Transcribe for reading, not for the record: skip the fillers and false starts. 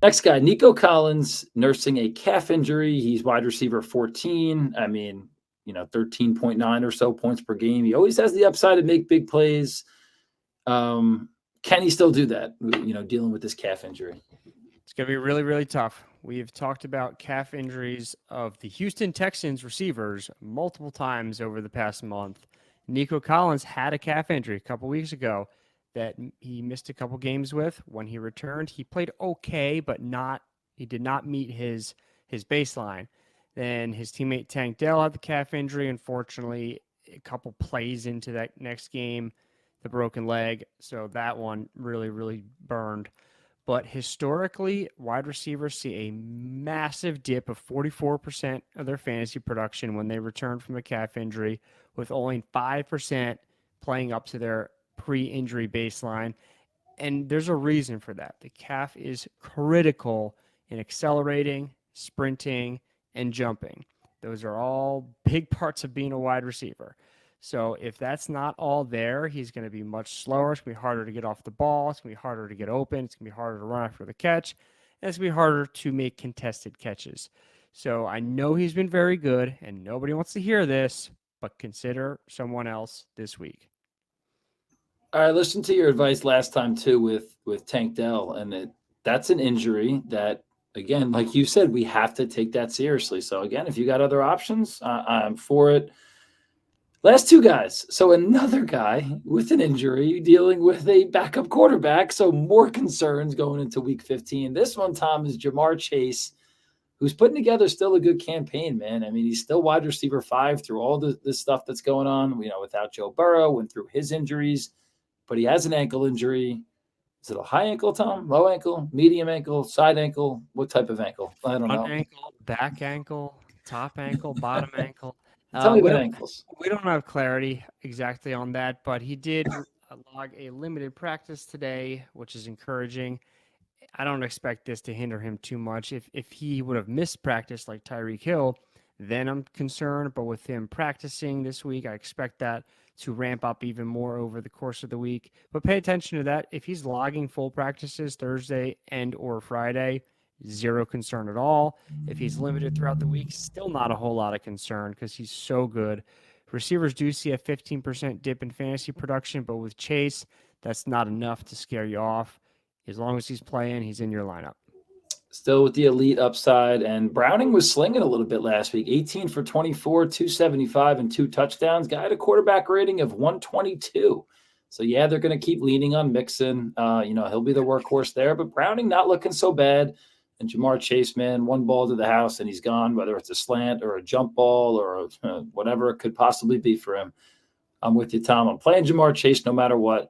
Next guy, Nico Collins, nursing a calf injury. He's wide receiver 14. 13.9 or so points per game. He always has the upside to make big plays. Can he still do that, dealing with this calf injury? It's going to be really, really tough. We've talked about calf injuries of the Houston Texans receivers multiple times over the past month. Nico Collins had a calf injury a couple weeks ago that he missed a couple games with. When he returned, he played okay, but he did not meet his baseline. Then his teammate Tank Dell had the calf injury. Unfortunately, a couple plays into that next game, the broken leg. So that one really, really burned. But historically, wide receivers see a massive dip of 44% of their fantasy production when they return from a calf injury, with only 5% playing up to their pre-injury baseline. And there's a reason for that. The calf is critical in accelerating, sprinting, and jumping. Those are all big parts of being a wide receiver. So if that's not all there, he's going to be much slower. It's going to be harder to get off the ball. It's going to be harder to get open. It's going to be harder to run after the catch. And it's going to be harder to make contested catches. So I know he's been very good, and nobody wants to hear this, but consider someone else this week. I listened to your advice last time too with Tank Dell, and that's an injury that, again, like you said, we have to take that seriously. So again, if you got other options, I'm for it. Last two guys. So another guy with an injury dealing with a backup quarterback. So more concerns going into week 15. This one, Tom, is Jamar Chase, who's putting together still a good campaign, man. I mean, he's still wide receiver 5 through all this stuff that's going on, without Joe Burrow, went through his injuries, but he has an ankle injury. Is it a high ankle, Tom? Low ankle? Medium ankle? Side ankle? What type of ankle? I don't know. Front ankle, back ankle, top ankle, bottom ankle. Tell me about ankles. We don't have clarity exactly on that, but he did log a limited practice today, which is encouraging. I don't expect this to hinder him too much. If he would have missed practice like Tyreek Hill, then I'm concerned. But with him practicing this week, I expect that to ramp up even more over the course of the week. But pay attention to that. If he's logging full practices Thursday and or Friday, zero concern at all. If he's limited throughout the week, still not a whole lot of concern because he's so good. Receivers do see a 15% dip in fantasy production, but with Chase, that's not enough to scare you off. As long as he's playing, he's in your lineup. Still with the elite upside, and Browning was slinging a little bit last week. 18 for 24, 275, and 2 touchdowns. Guy had a quarterback rating of 122. So, yeah, they're going to keep leaning on Mixon. He'll be the workhorse there, but Browning not looking so bad. And Jamar Chase, man, one ball to the house and he's gone, whether it's a slant or a jump ball or whatever it could possibly be for him. I'm with you, Tom. I'm playing Jamar Chase no matter what.